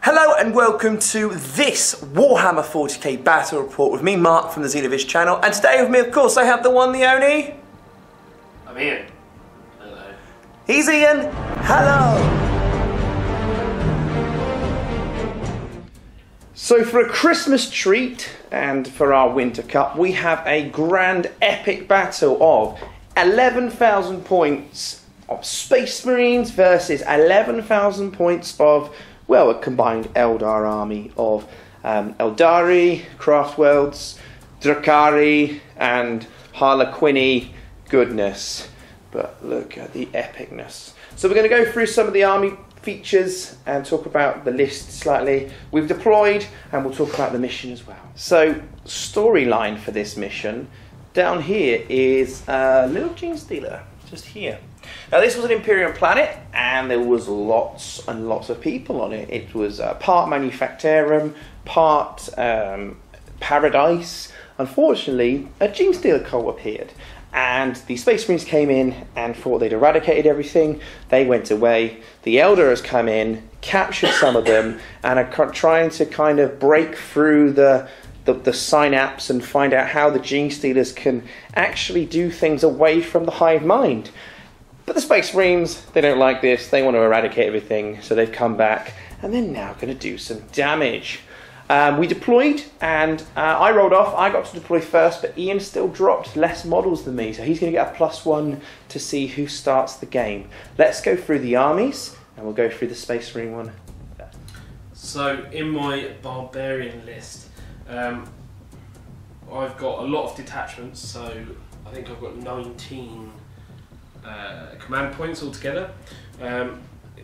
Hello and welcome to this Warhammer 40k battle report with me, Mark, from the Xenovish channel. And today with me, of course, I have the one, the only... I'm Ian. Hello. He's Ian. Hello. So for a Christmas treat and for our Winter Cup, we have a grand epic battle of 11,000 points of Space Marines versus 11,000 points of, well, a combined Eldar army of Eldari, Craftworlds, Drakari and Harlequini goodness. But look at the epicness. So we're going to go through some of the army features and talk about the list slightly. We've deployed and we'll talk about the mission as well. So storyline for this mission, down here is a little Gene Stealer, just here. Now this was an Imperial planet and there was lots and lots of people on it. It was part Manufactorum, part Paradise. Unfortunately, a Gene Stealer cult appeared and the Space Marines came in and thought they'd eradicated everything. They went away. The Eldar has come in, captured some of them and are trying to kind of break through the synapse and find out how the Gene Stealers can actually do things away from the hive mind. But the Space Marines, they don't like this, they want to eradicate everything, so they've come back and they're now going to do some damage. We deployed and I rolled off. I got to deploy first, but Ian still dropped less models than me, so he's going to get a +1 to see who starts the game. Let's go through the armies and we'll go through the Space Marine one. So in my Barbarian list, I've got a lot of detachments, so I think I've got 19 command points altogether,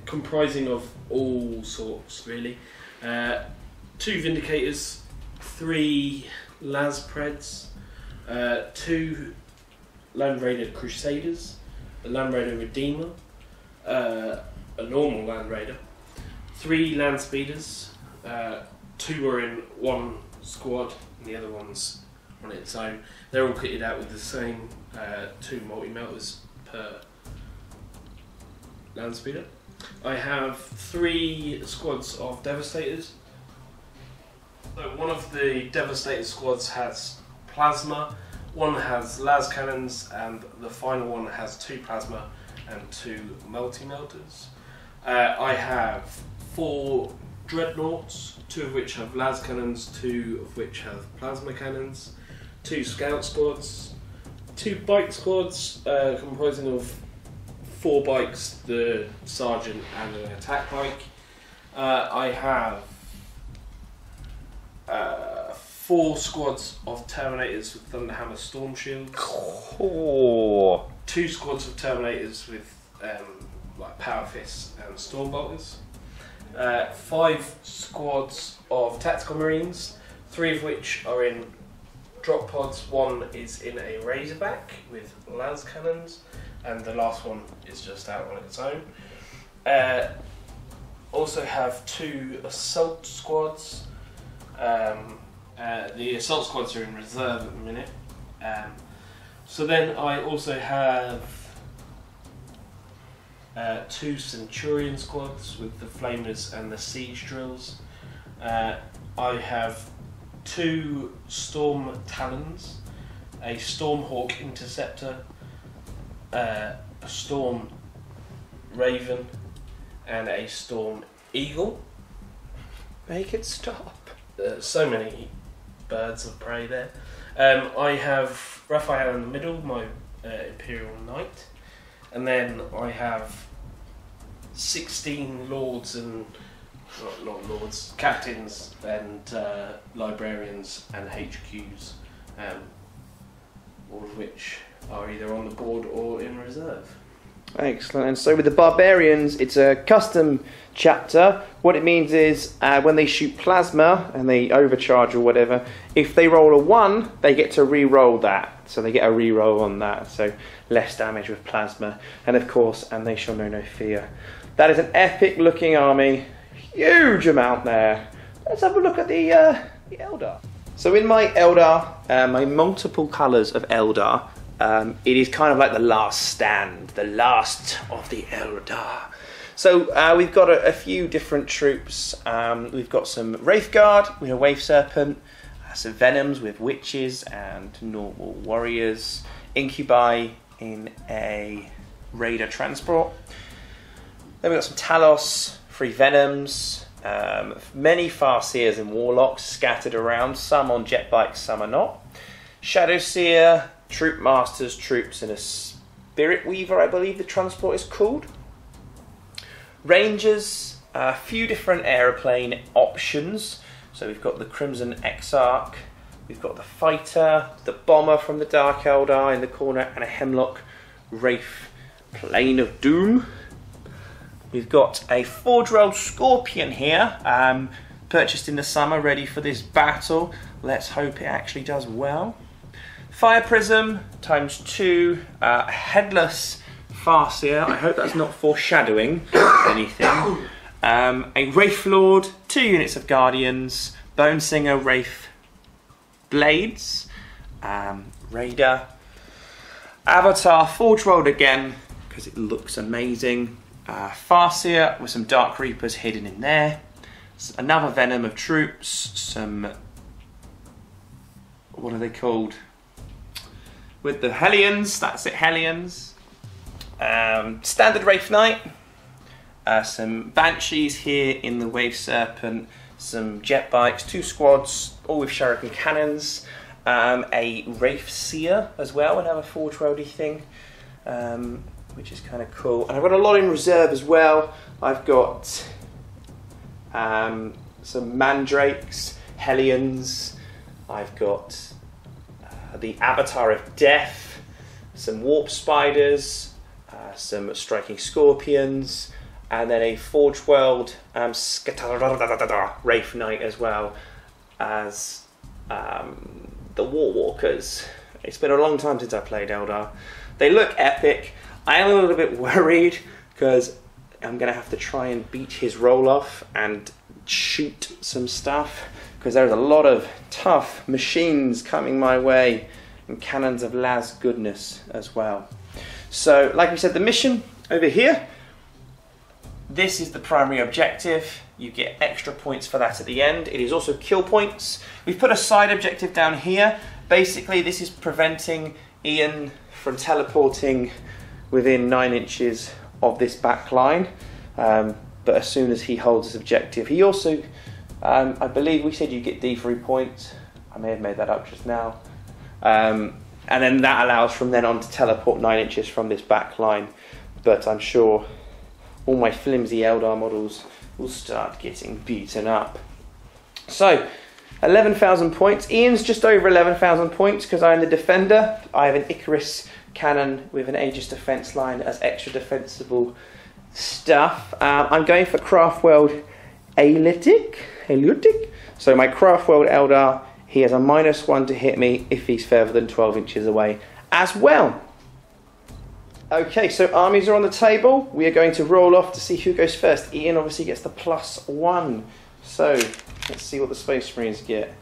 comprising of all sorts really. 2 Vindicators, 3 Laspreds, 2 Land Raider Crusaders, a Land Raider Redeemer, a normal Land Raider, 3 Land Speeders, 2 are in one squad and the other one's on its own. They're all kitted out with the same 2 multi-melters per Land Speeder. I have 3 squads of Devastators. So one of the Devastator squads has plasma, one has las cannons, and the final one has 2 plasma and 2 multi-melters. I have 4 dreadnoughts, 2 of which have las cannons, 2 of which have plasma cannons, 2 scout squads, 2 bike squads comprising of 4 bikes, the sergeant and an attack bike. I have 4 squads of Terminators with Thunderhammer Storm Shields. Oh. 2 squads of Terminators with like Power Fists and Storm Bolters. 5 squads of Tactical Marines, 3 of which are in drop pods. 1 is in a Razorback with las cannons, and the last one is just out on its own. Also have 2 assault squads. The assault squads are in reserve at the minute. So then I also have 2 Centurion squads with the Flamers and the Siege Drills. I have 2 Storm Talons, a Stormhawk Interceptor, a Storm Raven, and a Storm Eagle. Make it stop. So many birds of prey there. I have Raphael in the middle, my Imperial Knight, and then I have 16 lords and not lords, captains and librarians and HQs, all of which are either on the board or in reserve. Excellent. And so with the Barbarians, it's a custom chapter. What it means is when they shoot plasma and they overcharge or whatever, if they roll a 1, they get to re-roll that. So they get a re-roll on that. So less damage with plasma. And of course, and they shall know no fear. That is an epic looking army. Huge amount there. Let's have a look at the Eldar. So in my Eldar, my multiple colours of Eldar, it is kind of like the last stand, the last of the Eldar. So we've got a few different troops. We've got some Wraith Guard with a Wave Serpent, some Venoms with Witches and normal Warriors, Incubi in a Raider Transport. Then we've got some Talos, 3 Venoms, many Farseers and Warlocks scattered around, some on jet bikes, some are not. Shadow Seer, Troop Masters, troops in a Spirit Weaver, I believe the transport is called. Rangers, a few different aeroplane options. So we've got the Crimson Exarch, we've got the Fighter, the Bomber from the Dark Eldar in the corner, and a Hemlock Wraith Plane of Doom. We've got a Forge-Rolled Scorpion here, purchased in the summer, ready for this battle. Let's hope it actually does well. Fire Prism ×2, Headless Farseer, I hope that's not foreshadowing anything. A Wraith Lord, 2 units of Guardians, Bone Singer Wraith Blades, Raider, Avatar Forge Rolled again because it looks amazing. Farseer with some Dark Reapers hidden in there. Another Venom of troops, some, what are they called? With the Hellions, that's it, Hellions. Standard Wraith Knight, some Banshees here in the Wave Serpent, some jet bikes, 2 squads, all with Shuriken cannons, a Wraith Seer as well, another Forge Roady thing, which is kind of cool. And I've got a lot in reserve as well. I've got some Mandrakes, Hellions, I've got the Avatar of Death, some Warp Spiders, some Striking Scorpions, and then a Forge World Wraith Knight as well as the War Walkers. It's been a long time since I played Eldar. They look epic. I am a little bit worried because I'm going to have to try and beat his roll off and shoot some stuff because there's a lot of tough machines coming my way and cannons of Laz goodness as well. So, like we said, the mission over here, this is the primary objective. You get extra points for that at the end. It is also kill points. We've put a side objective down here. Basically, this is preventing Ian from teleporting within 9 inches of this back line. But as soon as he holds his objective, he also, I believe we said you get D3 points. I may have made that up just now. And then that allows from then on to teleport 9 inches from this back line. But I'm sure all my flimsy Eldar models will start getting beaten up. So, 11,000 points. Ian's just over 11,000 points because I'm the defender. I have an Icarus cannon with an Aegis defense line as extra defensible stuff. I'm going for Craftworld Aelitic. So my Craftworld Eldar, he has a -1 to hit me if he's further than 12 inches away as well. Okay, so armies are on the table. We are going to roll off to see who goes first. Ian obviously gets the +1. So, let's see what the Space Marines get.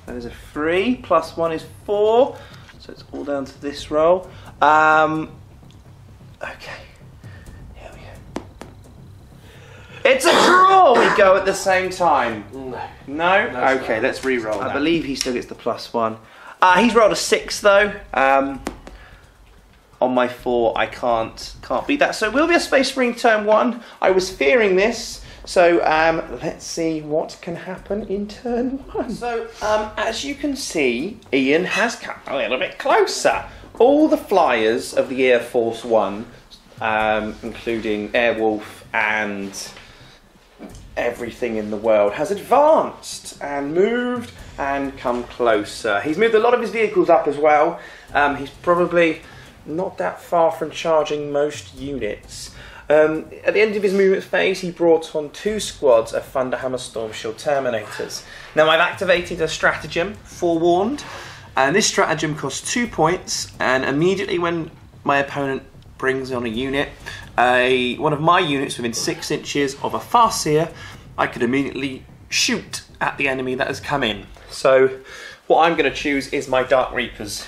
That is a 3, +1 is 4. So it's all down to this roll. Okay, here we go. It's a draw! We go at the same time. No? Okay, let's re-roll. I believe he still gets the +1. He's rolled a 6 though. On my 4, I can't beat that. So it will be a Space Marine turn 1. I was fearing this. So let's see what can happen in turn 1. So as you can see, Ian has come a little bit closer. All the flyers of the Air Force One, including Airwolf and everything in the world, has advanced and moved and come closer. He's moved a lot of his vehicles up as well. He's probably not that far from charging most units. At the end of his movement phase, he brought on 2 squads of Thunderhammer Stormshield Terminators. Now, I've activated a stratagem, Forewarned, and this stratagem costs 2 points, and immediately when my opponent brings on a unit, one of my units within 6 inches of a Farseer, I could immediately shoot at the enemy that has come in. So, what I'm going to choose is my Dark Reapers,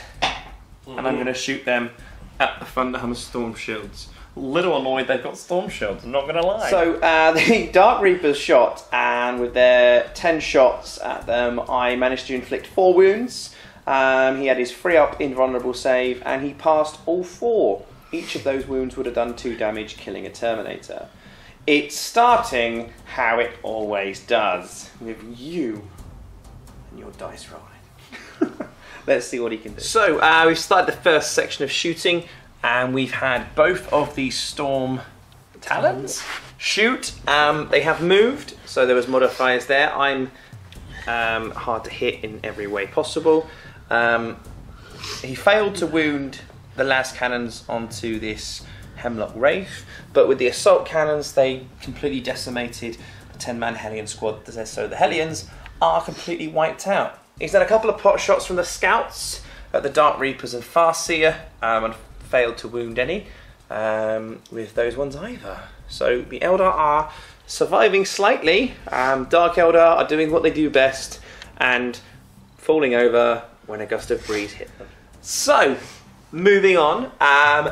and I'm going to shoot them at the Thunderhammer Storm Shields. little annoyed they've got storm shields, I'm not going to lie. So the Dark Reapers shot, and with their 10 shots at them, I managed to inflict 4 wounds. He had his 3-up invulnerable save, and he passed all 4. Each of those wounds would have done 2 damage, killing a Terminator. It's starting how it always does, with you and your dice rolling. Let's see what he can do. So we've started the first section of shooting, and we've had both of these Storm Talons shoot. They have moved, so there was modifiers there. I'm hard to hit in every way possible. He failed to wound the last cannons onto this Hemlock Wraith, but with the assault cannons they completely decimated the 10-man Hellion squad, so the Hellions are completely wiped out. He's done a couple of pot shots from the scouts at the Dark Reapers and Farseer, and failed to wound any with those ones either. So the Eldar are surviving slightly. Dark Eldar are doing what they do best and falling over when a gust of breeze hit them. So, moving on,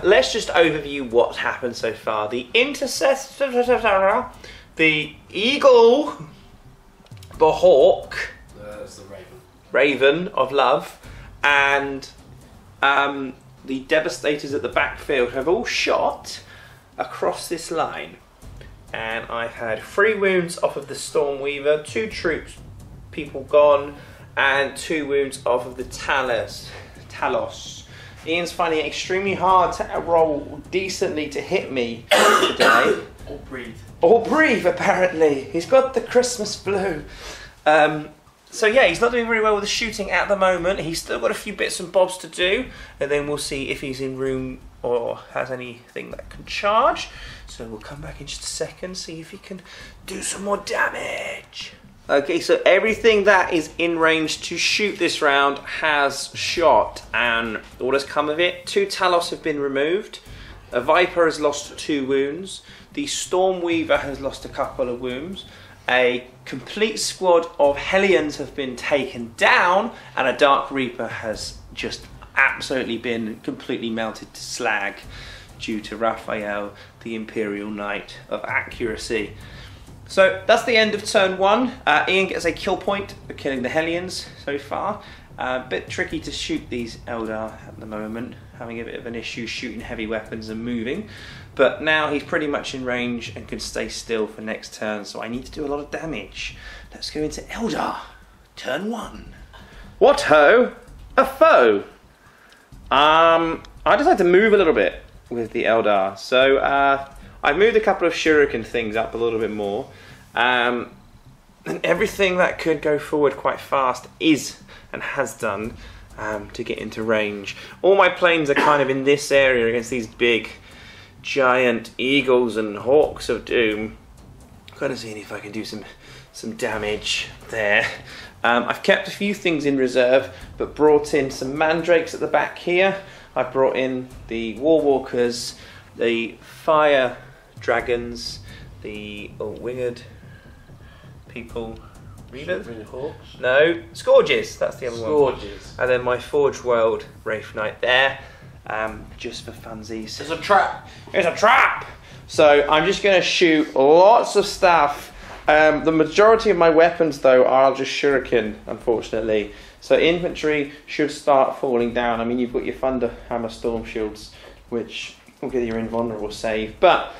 let's just overview what's happened so far. The Intercessor, the Eagle, the Hawk, that's the Raven of Love, and the Devastators at the backfield have all shot across this line. And I've had 3 wounds off of the Stormweaver, 2 troops, people gone, and 2 wounds off of the Talos. Ian's finding it extremely hard to roll decently to hit me today. Or breathe. Or breathe, apparently. He's got the Christmas flu. So yeah, he's not doing very well with the shooting at the moment. He's still got a few bits and bobs to do, and then we'll see if he's in room or has anything that can charge. So we'll come back in just a second, see if he can do some more damage. Okay, so everything that is in range to shoot this round has shot, and all has come of it. 2 Talos have been removed. A Viper has lost 2 wounds. The Stormweaver has lost a couple of wounds. A complete squad of Hellions have been taken down, and a Dark Reaper has just absolutely been completely melted to slag due to Raphael, the Imperial Knight of Accuracy. So that's the end of turn 1. Ian gets a kill point for killing the Hellions so far. A bit tricky to shoot these Eldar at the moment, having a bit of an issue shooting heavy weapons and moving. But now he's pretty much in range and can stay still for next turn, so I need to do a lot of damage. Let's go into Eldar. Turn 1. What ho? A foe! I just like to move a little bit with the Eldar. So I've moved a couple of shuriken things up a little bit more. And everything that could go forward quite fast is and has done to get into range. All my planes are kind of in this area against these big giant eagles and hawks of doom. Kind of seeing if I can do some damage there. I've kept a few things in reserve, but brought in some mandrakes at the back here. I brought in the warwalkers, the fire dragons, the winged people. Reavers? Hawks? No, Scourges. That's the other one. Scourges. And then my Forge World Wraith Knight there. Just for funsies. It's a trap. It's a trap! So I'm just going to shoot lots of stuff. The majority of my weapons, though, are just shuriken, unfortunately. So infantry should start falling down. I mean, you've got your Thunder Hammer Storm Shields, which will get your invulnerable save. But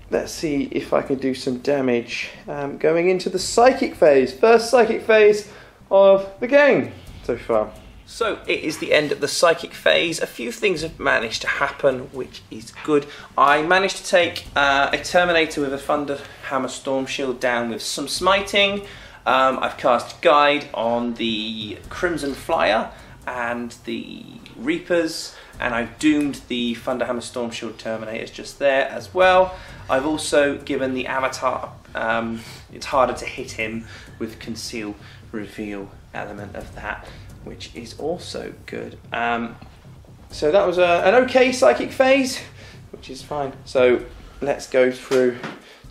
let's see if I can do some damage going into the Psychic phase. First Psychic phase of the game so far. So it is the end of the Psychic phase. A few things have managed to happen, which is good. I managed to take a Terminator with a Thunder Hammer Storm Shield down with some smiting. I've cast Guide on the Crimson Flyer and the Reapers, and I've doomed the Thunder Hammer Storm Shield Terminators just there as well. I've also given the Avatar, it's harder to hit him with Conceal Reveal element of that, which is also good. So that was an okay Psychic phase, which is fine. So let's go through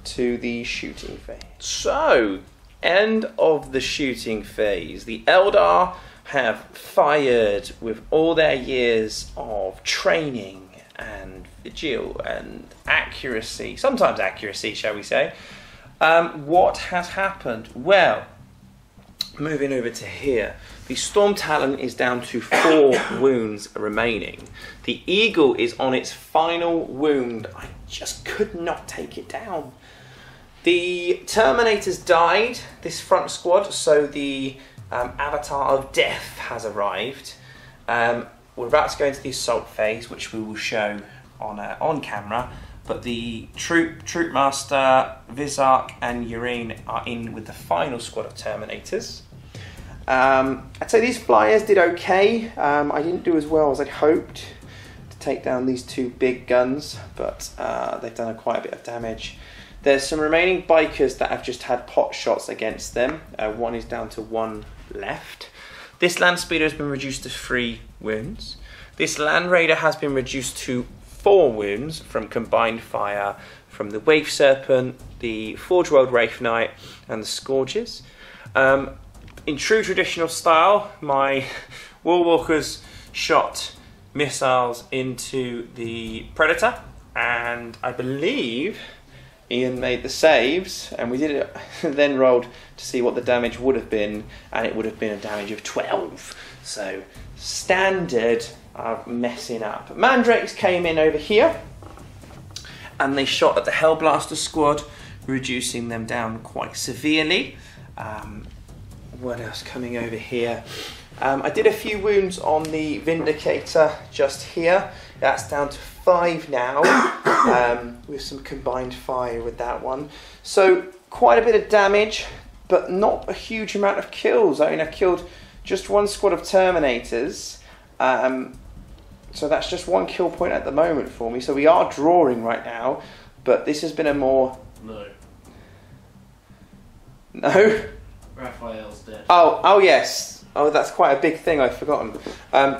to the shooting phase. So, end of the shooting phase. The Eldar have fired with all their years of training and agile and accuracy, sometimes accuracy, shall we say. What has happened? Well, moving over to here, the Storm Talon is down to 4 wounds remaining. The Eagle is on its final wound. I just could not take it down. The Terminators died, this front squad, so the Avatar of Death has arrived. We're about to go into the assault phase, which we will show on camera. But the Troop Master, Vizark and Urine are in with the final squad of Terminators. I'd say these flyers did okay. I didn't do as well as I'd hoped to take down these 2 big guns, but they've done quite a bit of damage. There's some remaining bikers that have just had pot shots against them. One is down to 1 left. This Land Speeder has been reduced to 3 wounds. This Land Raider has been reduced to 4 wounds from combined fire from the Wave Serpent, the Forge World Wraith Knight and the Scourges. In true traditional style, my Warwalkers shot missiles into the Predator, and I believe Ian made the saves, and we did it then rolled to see what the damage would have been, and it would have been a damage of 12. So standard of messing up. Mandrakes came in over here and they shot at the Hellblaster squad, reducing them down quite severely. What else coming over here? I did a few wounds on the Vindicator just here. That's down to 5 now, with some combined fire with that one. So quite a bit of damage, but not a huge amount of kills. I mean, I've killed just 1 squad of Terminators. So that's just 1 kill point at the moment for me. So we are drawing right now, but this has been a more... No? Raphael's dead. Oh yes. Oh, that's quite a big thing, I've forgotten.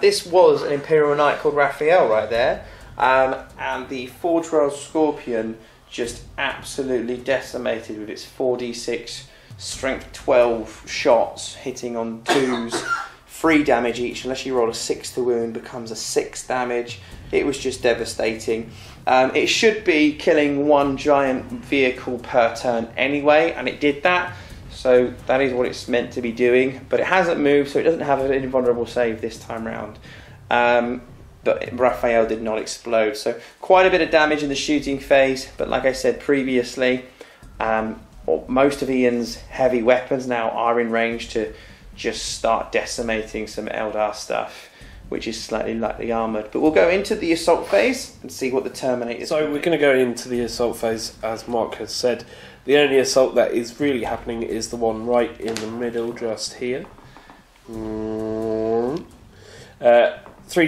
This was an Imperial Knight called Raphael right there. And the Forge World Scorpion just absolutely decimated with its 4d6 strength 12 shots, hitting on 2s, 3 damage each, unless you roll a 6 to wound, becomes a 6 damage. It was just devastating. It should be killing 1 giant vehicle per turn anyway, and it did that. So that is what it's meant to be doing, but it hasn't moved, so it doesn't have an invulnerable save this time round. But Raphael did not explode, so quite a bit of damage in the shooting phase. But like I said previously, most of Ian's heavy weapons now are in range to just start decimating some Eldar stuff, which is slightly lightly armoured. But we'll go into the assault phase and see what the Terminators... So we're going to go into the assault phase, as Mark has said. The only assault that is really happening is the one right in the middle, just here. 3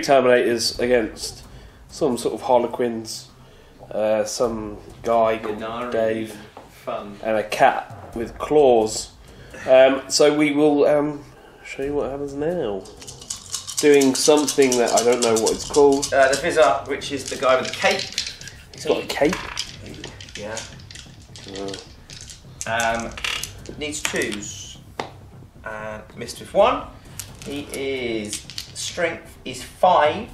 Terminators against some sort of Harlequins, some guy called Dave, fun, and a cat with claws. So we will show you what happens now. Doing something that I don't know what it's called. The Vizark, which is the guy with the cape. He's got a cape? Yeah. Needs 2s. And missed with 1. He is... Strength is 5.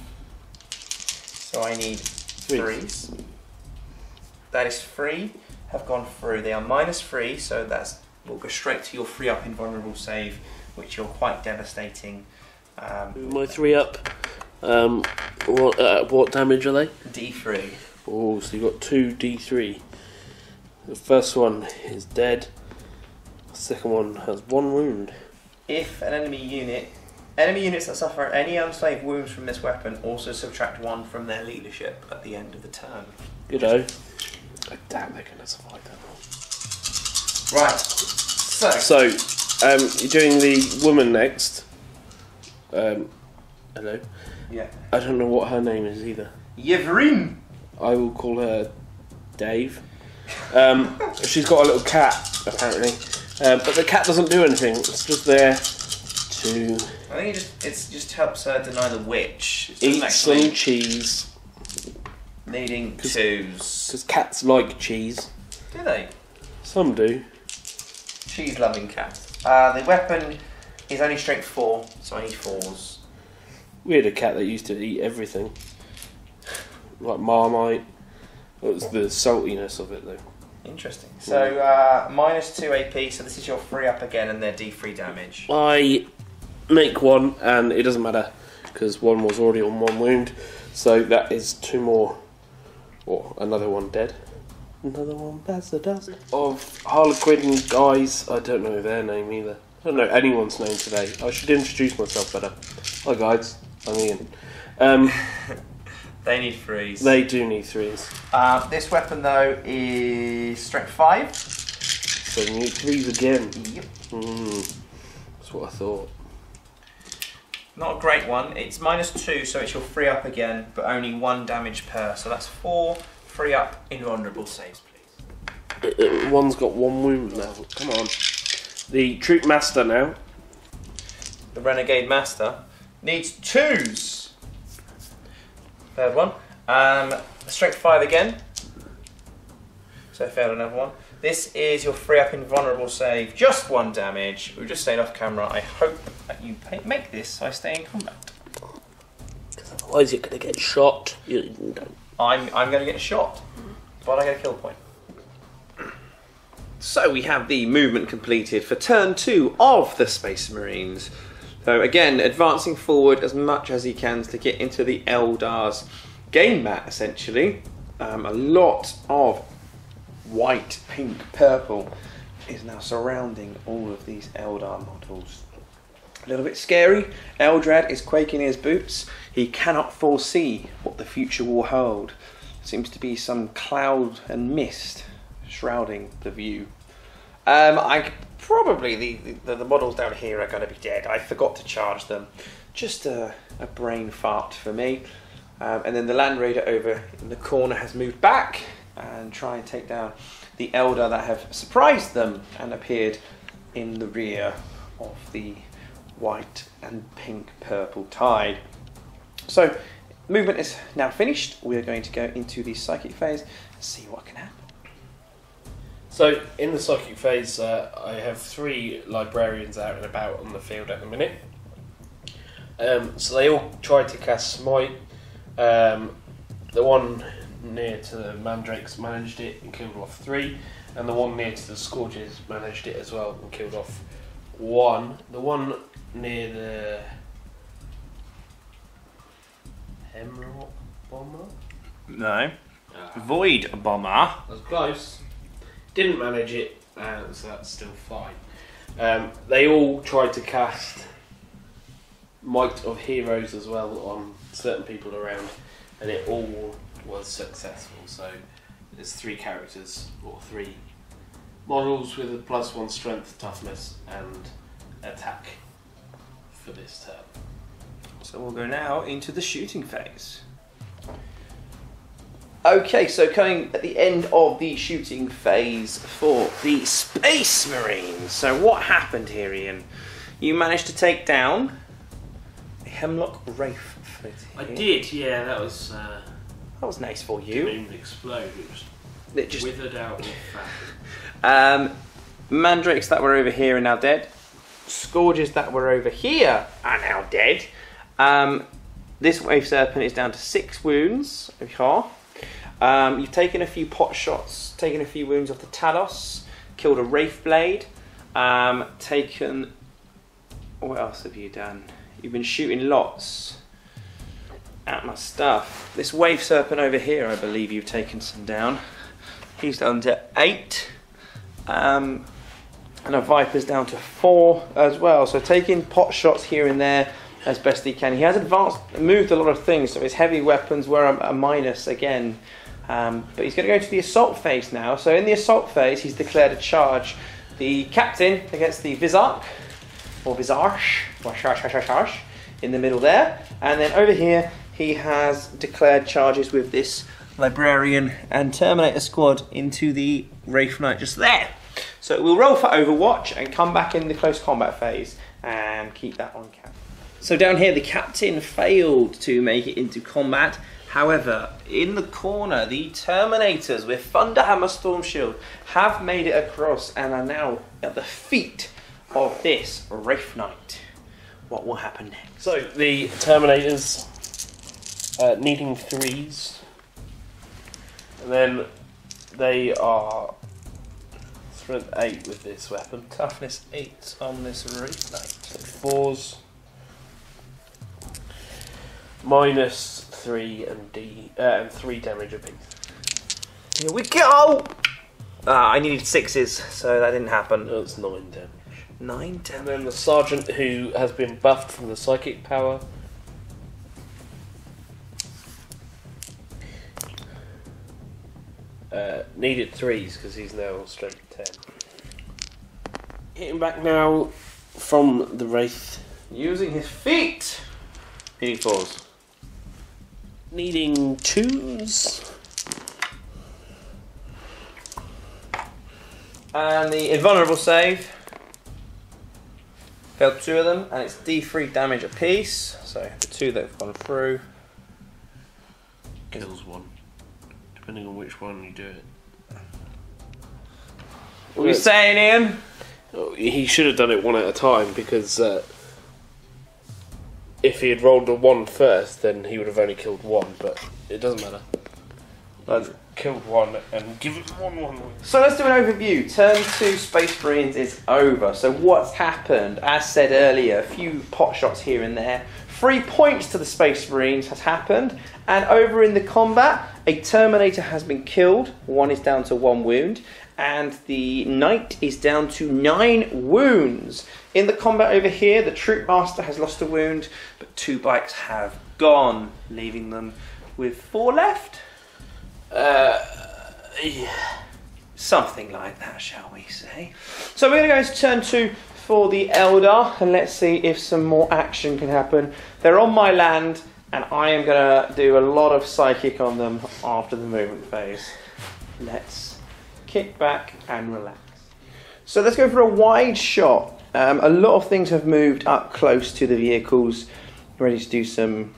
So I need 3s. That is 3. Have gone through. They are -3, so that's... We'll go straight to your 3-up invulnerable save, which you're quite devastating. My 3-up. What damage are they? D3. Oh, so you've got 2 D3. The first one is dead. The second one has 1 wound. If an enemy units that suffer any unsaved wounds from this weapon also subtract 1 from their leadership at the end of the turn. Good-o. I doubt they're going to survive that Right. So, you're doing the woman next. Hello. Yeah. I don't know what her name is either. Yevrin. I will call her Dave. She's got a little cat, apparently. But the cat doesn't do anything. It's just there to... I think it just helps her deny the witch. Eat some cheese. Needing 2s. Because cats like cheese. Do they? Some do. Cheese-loving cat. The weapon is only strength 4, so I need 4s. We had a cat that used to eat everything. like Marmite. It was the saltiness of it though. Interesting. So -2 AP. So this is your free up again, and their D3 damage. I make one, and it doesn't matter because one was already on 1 wound, so that is 2 more, or another one dead. Another one bites the dust. Of Harlequin guys, I don't know their name either. I don't know anyone's name today. I should introduce myself better. Hi guys, I'm Ian. They need 3s. They do need 3s. This weapon though is strength 5. So you need 3s again. Yep. That's what I thought. Not a great one. It's -2, so it's your free up again, but only 1 damage per. So that's 4 free up invulnerable saves, please. One's got 1 wound now. Come on. The troop master now. The renegade master needs 2s. Third one. Strength 5 again. So I failed another one. This is your free up invulnerable save. Just 1 damage. We've just stayed off camera. I hope that you make this so I stay in combat. Otherwise you're going to get shot. I'm going to get shot, but I get a kill point. So we have the movement completed for turn 2 of the Space Marines. So again, advancing forward as much as he can to get into the Eldar's game mat, essentially. A lot of white, pink, purple is now surrounding all of these Eldar models. A little bit scary. Eldrad is quaking in his boots. He cannot foresee what the future will hold. Seems to be some cloud and mist shrouding the view. Probably the models down here are going to be dead. I forgot to charge them. Just a brain fart for me. And then the Land Raider over in the corner has moved back and try and take down the Eldar that have surprised them and appeared in the rear of the white and pink purple tide. So movement is now finished. We are going to go into the psychic phase and see what can happen. So in the psychic phase, I have 3 librarians out and about on the field at the minute. So they all tried to cast Smite. The one near to the Mandrakes managed it and killed off 3, and the one near to the Scourges managed it as well and killed off 1. The one near the Hemlock Bomber? No. Void Bomber. That's close. Didn't manage it, so that's still fine. They all tried to cast Might of Heroes as well on certain people around, and it all was successful. So there's 3 characters, or 3 models with a +1 strength, toughness, and attack for this turn. So we'll go now into the shooting phase. Okay, so coming at the end of the shooting phase for the Space Marines. So what happened here, Ian? You managed to take down a Hemlock Wraith Fleet. I did, yeah, that was... that was nice for Didn't you. even explode, It just withered out in fact. Mandrakes that were over here are now dead. Scourges that were over here are now dead. This Wave Serpent is down to 6 wounds. You've taken a few pot shots, taken a few wounds off the Talos, killed a Wraith Blade, taken... What else have you done? You've been shooting lots at my stuff. This Wave Serpent over here, I believe you've taken some down. He's down to 8. And a Viper's down to 4 as well. So taking pot shots here and there as best he can. He has moved a lot of things, so his heavy weapons were a minus again. But he's going to go into the assault phase now. So in the assault phase, he's declared a charge. The captain against the Visarch, or Visarch, in the middle there. And then over here, he has declared charges with this Librarian and Terminator squad into the Wraith Knight just there. So we'll roll for Overwatch and come back in the close combat phase and keep that on camera. So down here, the captain failed to make it into combat. However, in the corner, the Terminators with Thunderhammer Storm Shield have made it across and are now at the feet of this Wraith Knight. What will happen next? So the Terminators needing 3s And then they are strength 8 with this weapon. Toughness 8 on this Wraith Knight. So 4s. Minus 3 and 3 damage apiece. Here we go! I needed 6s, so that didn't happen. That's 9 damage. 9 And damage. then the sergeant, who has been buffed from the psychic power. Needed 3s because he's now strength 10. Hitting back now from the Wraith. Using his feet! Needing 4s. Needing 2s. And the invulnerable save. Failed 2 of them, and it's D3 damage apiece. So the 2 that have gone through. Kills 1. Depending on which one you do it. What are you saying, Ian? He should have done it one at a time because if he had rolled a 1 first, then he would have only killed 1. But it doesn't matter. Killed 1 and give it 1. So let's do an overview. Turn 2 Space Marines is over. So what's happened? As said earlier, a few pot shots here and there. 3 points to the Space Marines has happened. And over in the combat, a Terminator has been killed. 1 is down to 1 wound. And the Knight is down to 9 wounds. In the combat over here, the Troop Master has lost a wound, but 2 bikes have gone, leaving them with 4 left. Yeah. Something like that, shall we say. So we're going to go into turn 2 for the Eldar, and let's see if some more action can happen. They're on my land, and I am going to do a lot of psychic on them after the movement phase. Let's kick back and relax. So let's go for a wide shot. A lot of things have moved up close to the vehicles, ready to do some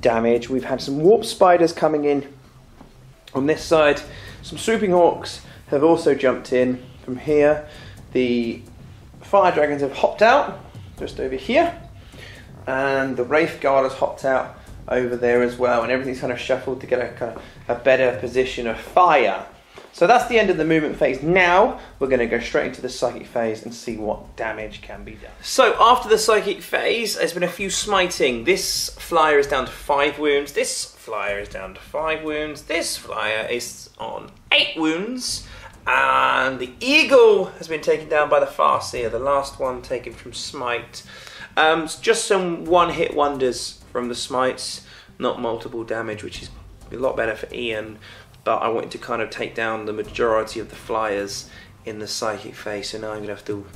damage. We've had some warp spiders coming in on this side. Some swooping hawks have also jumped in from here. The fire dragons have hopped out just over here, and the Wraith Guard has hopped out over there as well, and everything's kind of shuffled to get a kind of a better position of fire. So that's the end of the movement phase. Now we're going to go straight into the psychic phase and see what damage can be done. So after the psychic phase, there's been a few smiting. This flyer is down to 5 wounds. This flyer is down to 5 wounds. This flyer is on 8 wounds. And the eagle has been taken down by the Farseer, the last one taken from smite. Just some one-hit wonders from the smites, not multiple damage, which is a lot better for Ian. But I wanted to kind of take down the majority of the flyers in the psychic phase, so now I'm going to have to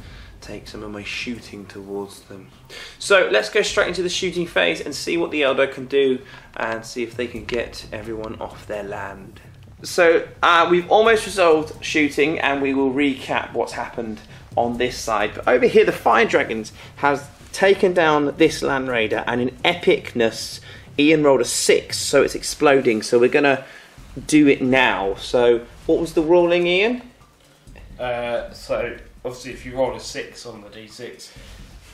take some of my shooting towards them. So let's go straight into the shooting phase and see what the Eldar can do and see if they can get everyone off their land. So we've almost resolved shooting, and we will recap what's happened on this side. But over here, the Fire Dragons has taken down this Land Raider, and in epicness, Ian rolled a 6, so it's exploding. So we're going to do it now. So what was the ruling, Ian? So obviously if you roll a 6 on the d6,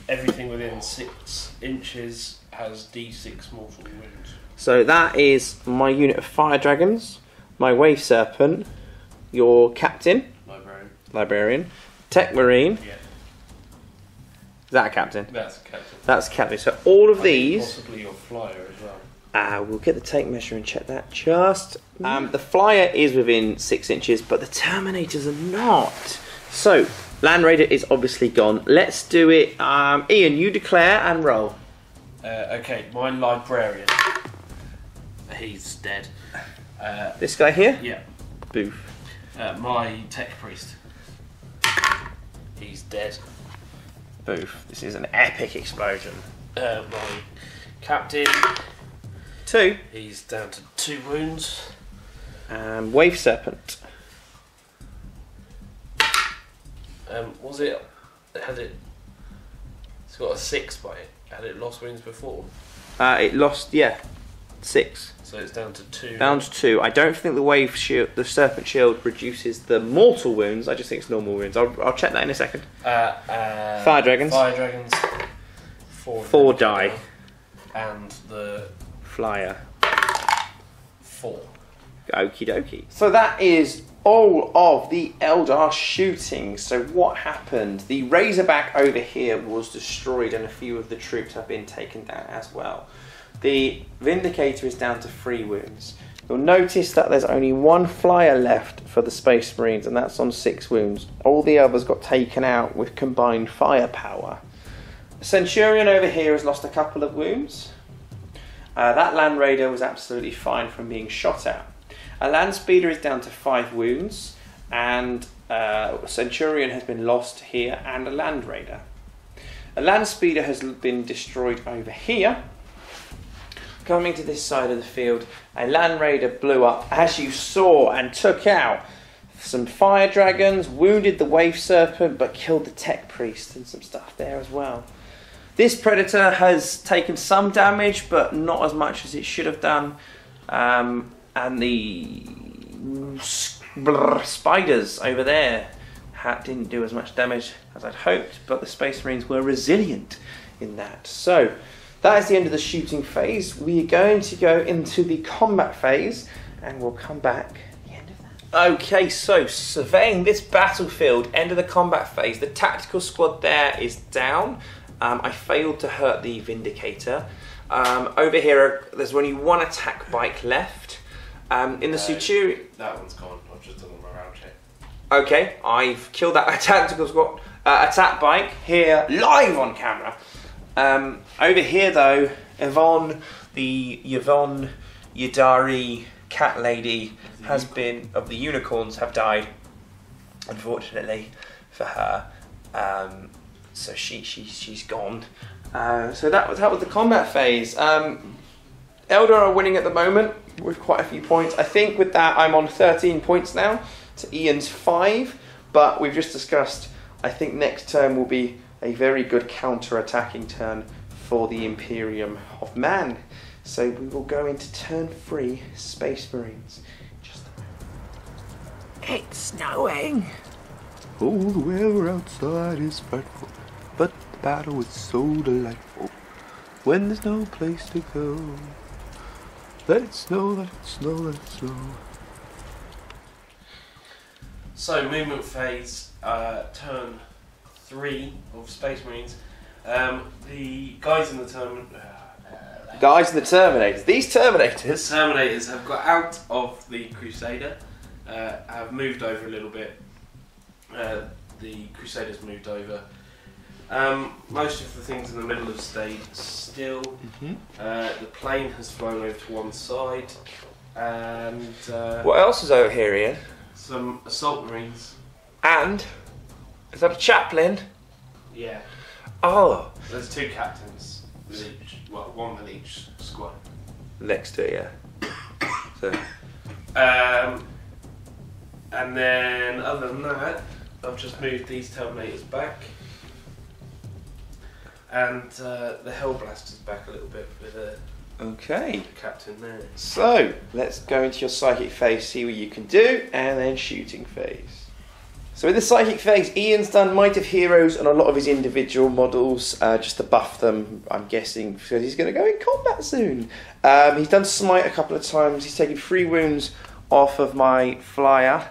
everything within 6 inches has d6 mortal wounds. So that is my unit of Fire Dragons, my Wave Serpent, your Captain, Librarian, Tech Marine. Yeah. Is that a Captain? That's Captain. That's Captain. So all of these. Possibly your flyer as well. We'll get the tape measure and check that just. The flyer is within 6 inches, but the Terminators are not. So, Land Raider is obviously gone. Let's do it. Ian, you declare and roll. Okay, my Librarian. He's dead. This guy here? Yeah. Boof. My Tech Priest. He's dead. Boof. This is an epic explosion. My Captain. 2. He's down to 2 wounds. Wave Serpent. Was it? It's got a 6 by it. Had it lost wounds before? It lost, 6. So it's down to 2. Down to 2. I don't think the Wave Shield, the Serpent Shield, reduces the mortal wounds. I just think it's normal wounds. I'll check that in a second. Fire Dragons. Fire Dragons. 4 die. And the Flyer. 4. Okie dokie. So that is all of the Eldar shooting. So what happened? The Razorback over here was destroyed and a few of the troops have been taken down as well. The Vindicator is down to 3 wounds. You'll notice that there's only 1 flyer left for the Space Marines and that's on 6 wounds. All the others got taken out with combined firepower. The Centurion over here has lost a couple of wounds. That Land Raider was absolutely fine from being shot at. A Land Speeder is down to 5 wounds, and Centurion has been lost here, and a Land Raider. A Land Speeder has been destroyed over here. Coming to this side of the field, a Land Raider blew up, as you saw, and took out some Fire Dragons, wounded the Wave Serpent, but killed the Tech Priest and some stuff there as well. This Predator has taken some damage, but not as much as it should have done. And the spiders over there didn't do as much damage as I'd hoped, but the Space Marines were resilient in that. So that is the end of the shooting phase. We are going to go into the combat phase, and we'll come back at the end of that. Okay, so surveying this battlefield, end of the combat phase. The tactical squad there is down. I failed to hurt the Vindicator. Over here, there's only 1 attack bike left. In the Centurion... That one's gone. I've just done a morale check. Okay, I've killed that tactical squad. Attack bike here, live on camera. Over here, though, Yvonne, the Yvonne Yadari cat lady, has been... of the unicorns have died, unfortunately, for her. So she's gone. So that was the combat phase. Eldar are winning at the moment with quite a few points. I think with that I'm on 13 points now to Ian's 5, but we've just discussed, I think next turn will be a very good counter-attacking turn for the Imperium of Man. So we will go into turn 3, Space Marines. Just a moment. It's snowing. Oh, the weather outside is frightful, but the battle is so delightful. When there's no place to go, let it snow, let it snow, let it snow. So, movement phase, turn 3 of Space Marines. The guys in the turn... Guys in the Terminators. These Terminators... Terminators have got out of the Crusader, have moved over a little bit. The Crusaders moved over. Most of the things in the middle have stayed still. The plane has flown over to one side, and what else is over here, Ian? some assault marines. And is that a chaplain? Yeah, Oh, there's 2 captains with each. Well, 1 with each squad. next to it, yeah. So And then other than that, I've just moved these Terminators back. And the Hellblaster's back a little bit with a okay. captain there. So let's go into your psychic phase, see what you can do, and then shooting phase. So in the psychic phase, Ian's done Might of Heroes on a lot of his individual models, just to buff them, I'm guessing, because he's going to go in combat soon. He's done Smite a couple of times. He's taken 3 wounds off of my flyer,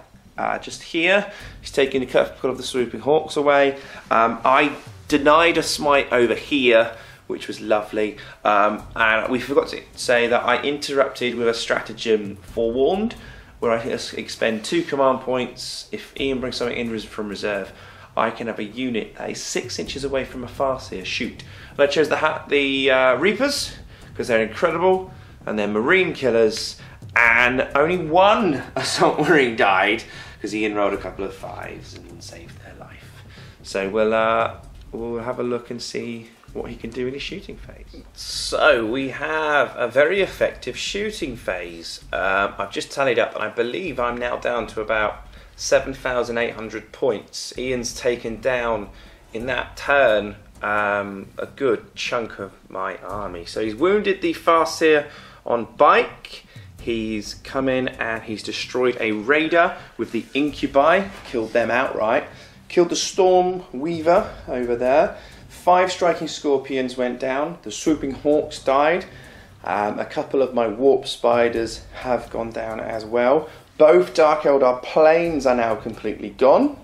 just here. He's taken a couple of the Swooping Hawks away. I denied a Smite over here, which was lovely. And we forgot to say that I interrupted with a stratagem Forewarned, where I expend 2 command points. If Ian brings something in from reserve, I can have a unit that is 6 inches away from a Farseer shoot. And I chose the Reapers, because they're incredible, and they're Marine killers, and only 1 Assault Marine died, because Ian rolled a couple of 5s and saved their life. So we'll have a look and see what he can do in his shooting phase. So we have a very effective shooting phase. I've just tallied up and I believe I'm now down to about 7,800 points. Ian's taken down in that turn a good chunk of my army. So he's wounded the Farseer on bike. He's come in and he's destroyed a Raider with the Incubi, killed them outright. Killed the Storm Weaver over there. 5 striking Scorpions went down. The Swooping Hawks died. A couple of my warp spiders have gone down as well. Both Dark Eldar planes are now completely gone.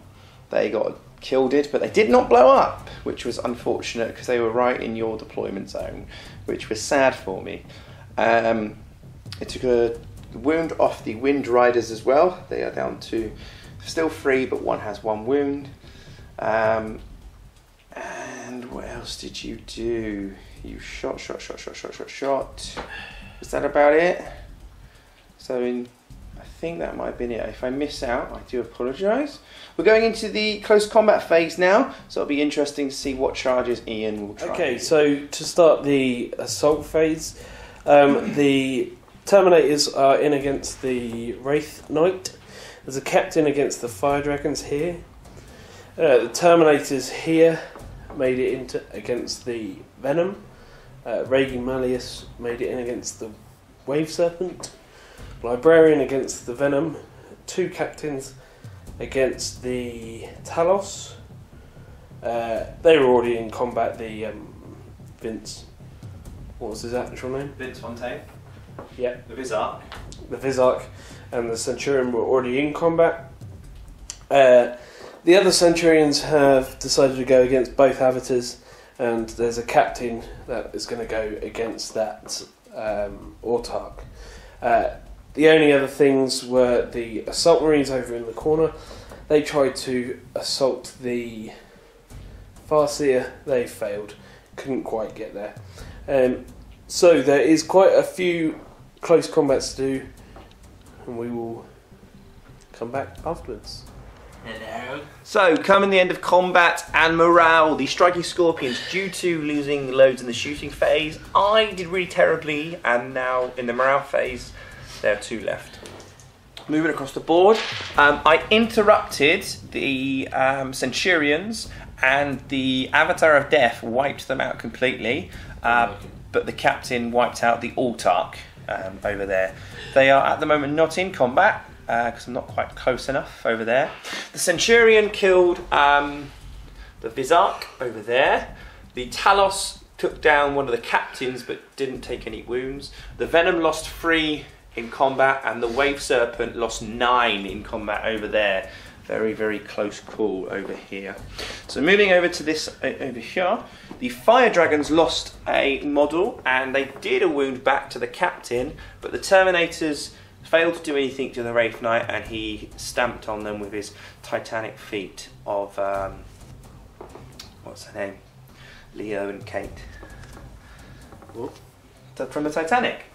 They got killed, but they did not blow up, which was unfortunate because they were right in your deployment zone, which was sad for me. It took a wound off the Wind Riders as well. They are down to still 3, but one has 1 wound. And what else did you do? You shot. Is that about it? So I think that might have been it. If I miss out, I do apologise. We're going into the close combat phase now, so it'll be interesting to see what charges Ian will try. Okay, so to start the assault phase, the Terminators are in against the Wraith Knight. There's a captain against the Fire Dragons here. The Terminators here made it against the Venom. Raging Malleus made it in against the Wave Serpent. Librarian against the Venom. 2 captains against the Talos. They were already in combat. The Vince, what was his actual name? Vince Fontaine. Yeah. The Vizark. The Vizark and the Centurion were already in combat. The other Centurions have decided to go against both Avatars, and there's a captain that is going to go against that Autarch. The only other things were the Assault Marines over in the corner. They tried to assault the Farseer. They failed. Couldn't quite get there. So there is quite a few close combats to do, and we will come back afterwards. Hello. So, coming the end of combat and morale, the Striking Scorpions, due to losing loads in the shooting phase, I did really terribly, and now in the morale phase, there are 2 left. Moving across the board, I interrupted the Centurions, and the Avatar of Death wiped them out completely, but the captain wiped out the Autarch over there. They are at the moment not in combat, because I'm not quite close enough over there. The Centurion killed the Vizark over there. The Talos took down one of the captains but didn't take any wounds. The Venom lost 3 in combat, and the Wave Serpent lost 9 in combat over there. Very, very close call over here. So moving over to this over here, the Fire Dragons lost a model, and they did a wound back to the captain, but the Terminators failed to do anything to the Wraith Knight, and he stamped on them with his titanic feet of what's her name? Leo and Kate. Whoop. From the Titanic.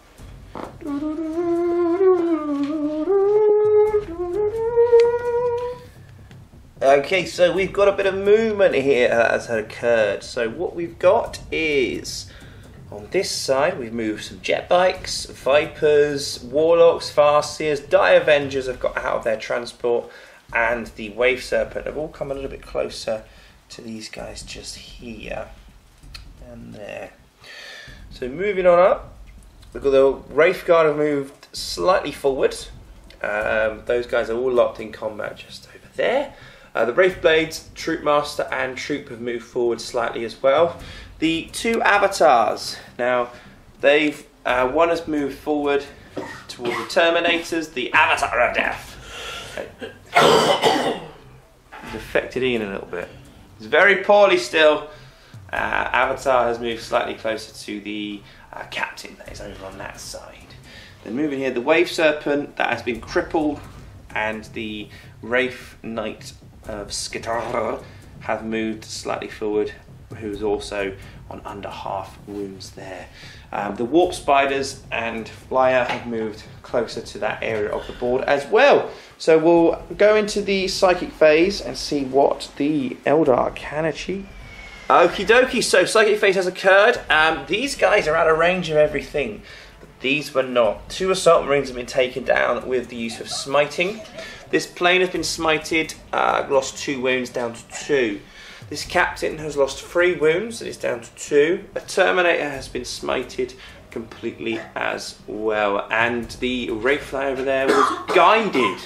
Okay, so we've got a bit of movement here that has occurred. So what we've got is, on this side, we've moved some jet bikes, Vipers, Warlocks, Farseers, Die Avengers have got out of their transport, and the Wave Serpent have all come a little bit closer to these guys just here and there. So moving on up, we've got the Wraith Guard have moved slightly forward. Those guys are all locked in combat just over there. The Wraith Blades, Troop Master and Troop have moved forward slightly as well. The 2 Avatars, now they've one has moved forward towards the Terminators, the Avatar of Death. It's affected Ian a little bit. It's very poorly still. Avatar has moved slightly closer to the Captain that is over on that side. Then moving here, the Wave Serpent that has been crippled, and the Wraith Knight of Skitar have moved slightly forward, who's also on under half wounds there. The Warp Spiders and Flyer have moved closer to that area of the board as well. So we'll go into the Psychic phase and see what the Eldar can achieve. Okie dokie, so Psychic phase has occurred. These guys are out of range of everything. These were not. 2 Assault Marines have been taken down with the use of Smiting. This plane has been smited, lost 2 wounds down to 2. This captain has lost 3 wounds, it is down to 2. A Terminator has been smited completely as well, and the Wraith over there was guided.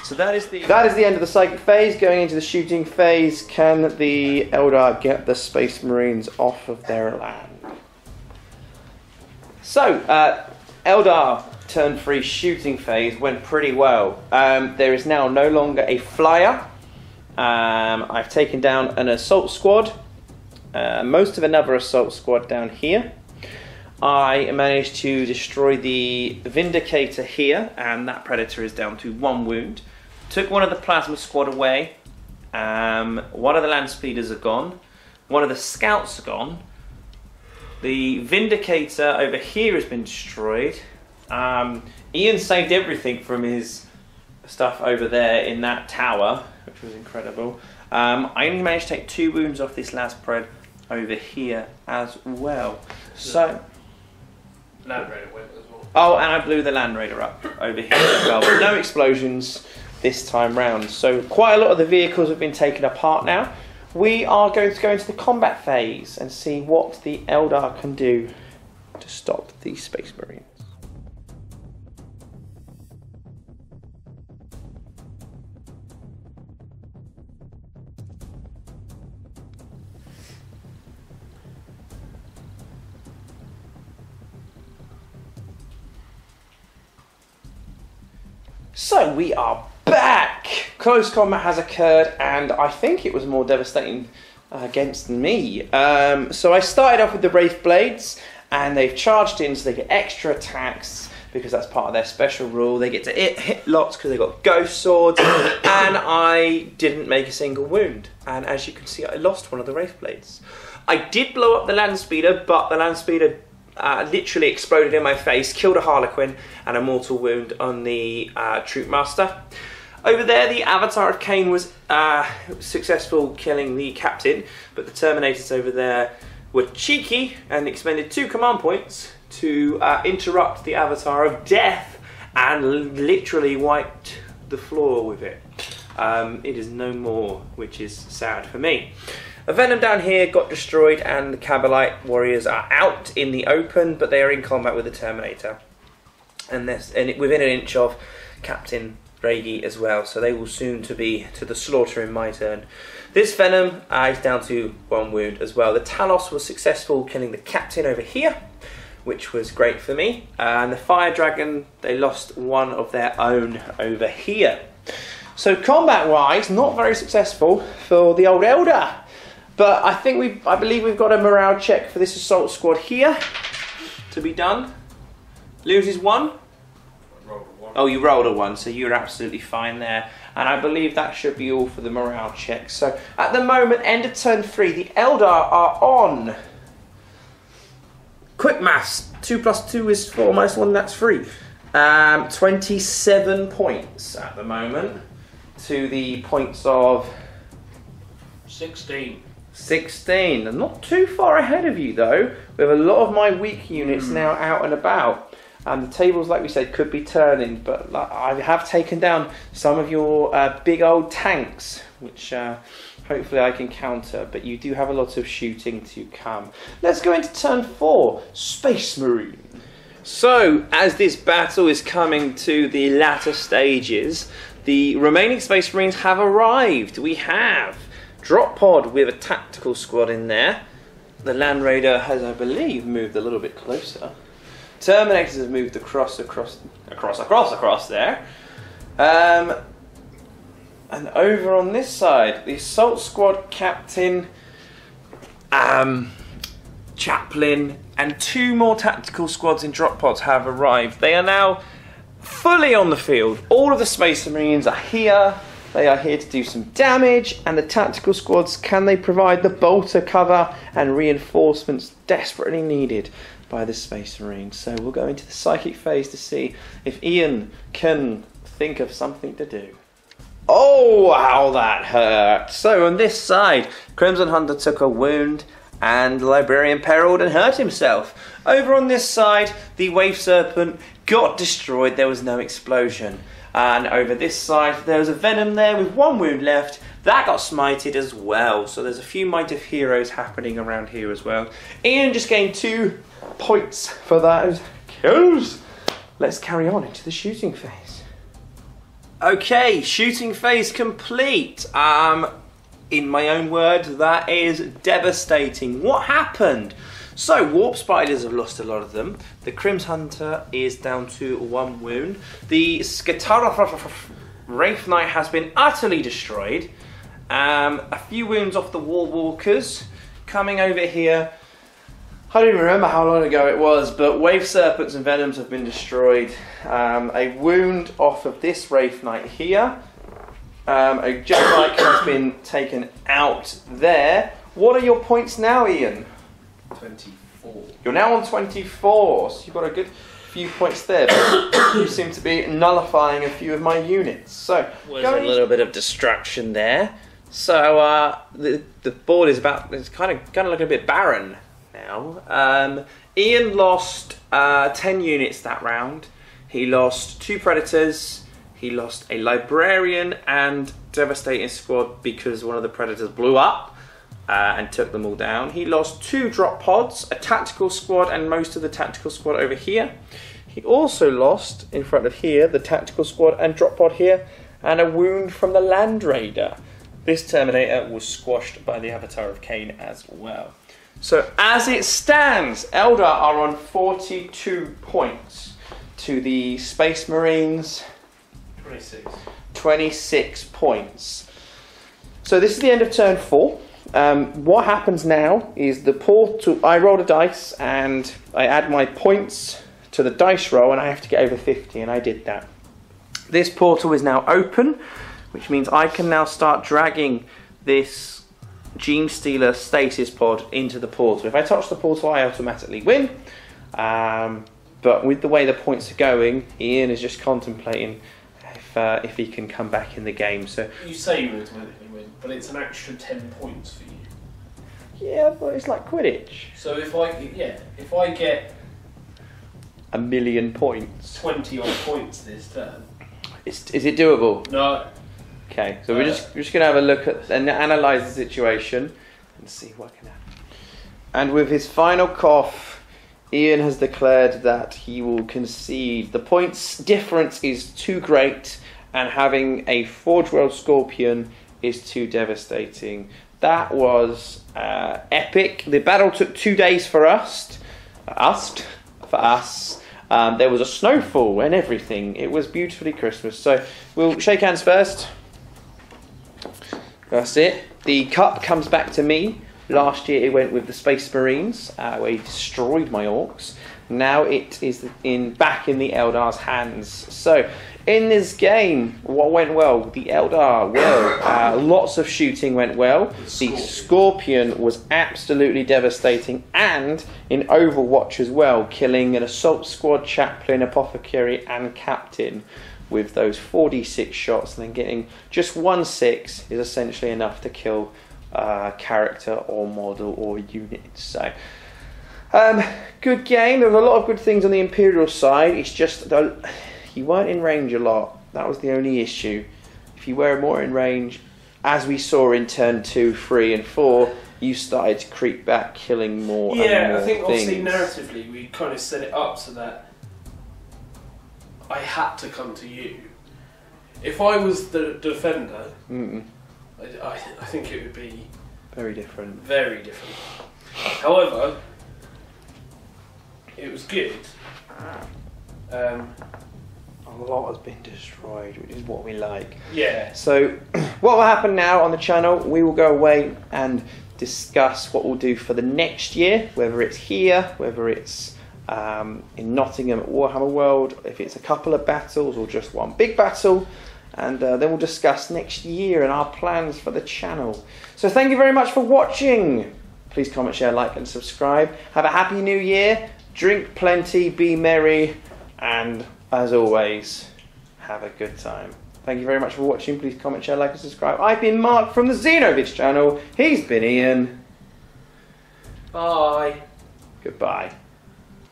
So that is the end of the Psychic phase. Going into the shooting phase, can the Eldar get the Space Marines off of their land? So, Eldar turn 3 shooting phase went pretty well. There is now no longer a flyer. I've taken down an assault squad, most of another assault squad down here. I managed to destroy the Vindicator here, and that Predator is down to 1 wound. Took one of the plasma squad away. One of the land speeders are gone. One of the scouts are gone. The Vindicator over here has been destroyed. Ian saved everything from his stuff over there in that tower, which was incredible. I only managed to take 2 wounds off this last pred over here as well. So, Land Raider went as well. oh, and I blew the Land Raider up over here as well. But no explosions this time round. So quite a lot of the vehicles have been taken apart now. We are going to go into the combat phase and see what the Eldar can do to stop the Space Marines. So we are back! Close combat has occurred, and I think it was more devastating against me. So I started off with the Wraith Blades, and they've charged in, so they get extra attacks, because that's part of their special rule. They get to hit lots because they've got Ghost Swords, and I didn't make a single wound. And as you can see, I lost one of the Wraith Blades. I did blow up the Land Speeder, but the Land Speeder literally exploded in my face, killed a Harlequin, and a mortal wound on the Troop Master. Over there, the Avatar of Cain was successful killing the Captain, but the Terminators over there were cheeky and expended 2 command points to interrupt the Avatar of Death and literally wiped the floor with it. It is no more, which is sad for me. A Venom down here got destroyed, and the Kabalite warriors are out in the open, but they are in combat with the Terminator. And within an inch of Captain Draghi as well, so they will soon to be to the slaughter in my turn. This Venom is down to 1 wound as well. The Talos was successful killing the Captain over here, which was great for me. And the Fire Dragon, they lost one of their own over here. So combat-wise, not very successful for the old Eldar. But I believe we've got a morale check for this assault squad here to be done. Loses 1. Oh, you rolled a 1, so you're absolutely fine there. And I believe that should be all for the morale check. So at the moment, end of turn 3, the Eldar are on. Quick maths. 2 plus 2 is 4 minus 1, that's 3. 27 points at the moment to the points of 16. 16. I'm not too far ahead of you though, with a lot of my weak units now out and about. And the tables, like we said, could be turning, but I have taken down some of your big old tanks, which hopefully I can counter, but you do have a lot of shooting to come. Let's go into turn 4, Space Marine. So, as this battle is coming to the latter stages, the remaining Space Marines have arrived. We have Drop Pod with a tactical squad in there. The Land Raider has, I believe, moved a little bit closer. Terminators have moved across there. And over on this side, the Assault Squad Captain, Chaplain, and 2 more tactical squads in drop pods have arrived. They are now fully on the field. All of the Space Marines are here. They are here to do some damage, and the tactical squads, can they provide the bolter cover and reinforcements desperately needed by the Space Marines? So we'll go into the psychic phase to see if Ian can think of something to do. Oh, how that hurt! So on this side, Crimson Hunter took a wound, and the Librarian periled and hurt himself. Over on this side, the Wave Serpent got destroyed. There was no explosion. And over this side, there was a Venom there with 1 wound left. That got smited as well. So there's a few Might of Heroes happening around here as well. Ian just gained 2 points for those kills. Let's carry on into the shooting phase. Okay, shooting phase complete. In my own words, that is devastating. What happened? So, Warp Spiders have lost a lot of them. The Crims Hunter is down to 1 wound. The Skatara Wraith Knight has been utterly destroyed. A few wounds off the War Walkers. Coming over here, I don't even remember how long ago it was, but Wave Serpents and Venoms have been destroyed. A wound off of this Wraith Knight here. A Jet Knight has been taken out there. What are your points now, Ian? 24. You're now on 24, so you've got a good few points there, but you seem to be nullifying a few of my units. So, Was a little bit of distraction there. So the board is it's kind of looking a bit barren now. Ian lost 10 units that round. He lost 2 Predators. He lost a Librarian and Devastating Squad because one of the Predators blew up and took them all down. He lost 2 Drop Pods, a Tactical Squad and most of the Tactical Squad over here. He also lost, in front of here, the Tactical Squad and Drop Pod here, and a wound from the Land Raider. This Terminator was squashed by the Avatar of Cain as well. So as it stands, Eldar are on 42 points to the Space Marines 26 points. So this is the end of turn 4. What happens now is the portal. I roll a dice and I add my points to the dice roll, and I have to get over 50, and I did that. This portal is now open, which means I can now start dragging this Gene Stealer stasis pod into the portal. If I touch the portal, I automatically win. But with the way the points are going, Ian is just contemplating if he can come back in the game. So you say you automatically win, but it's an extra 10 points for you. Yeah, but it's like Quidditch. So if I get 1,000,000 points, 20 odd points this turn, is it doable? no. Okay, so we're just going to have a look at and analyse the situation and see what can happen. And with his final cough, Ian has declared that he will concede. The points difference is too great, and having a Forge World Scorpion is too devastating. That was epic. The battle took 2 days for us. There was a snowfall and everything. It was beautifully Christmas. So we'll shake hands first. That's it. The cup comes back to me. Last year it went with the Space Marines, where he destroyed my orcs. Now it is back in the Eldar's hands. So, in this game, what went well? The Eldar, lots of shooting went well. The Scorpion was absolutely devastating, and in Overwatch as well, killing an Assault Squad, Chaplain, Apothecary and Captain with those 4d6 shots, and then getting just 1/6 is essentially enough to kill character or model or unit. So good game. There were a lot of good things on the Imperial side. It's just you weren't in range a lot. That was the only issue. If you were more in range, as we saw in turn 2, 3 and 4, you started to creep back, killing more and more I think things. obviously narratively we kind of set it up so that I had to come to you. If I was the defender, I think it would be very different. Very different. However, it was good. A lot has been destroyed, which is what we like. Yeah. So, what will happen now on the channel, we will go away and discuss what we'll do for the next year, whether it's here, whether it's in Nottingham at Warhammer World, if it's a couple of battles or just one big battle. And then we'll discuss next year and our plans for the channel. So thank you very much for watching. Please comment, share, like and subscribe. Have a happy new year. Drink plenty, be merry, and as always, have a good time. Thank you very much for watching. Please comment, share, like and subscribe. I've been Mark from the Xenovich channel. He's been Ian. Bye. Goodbye.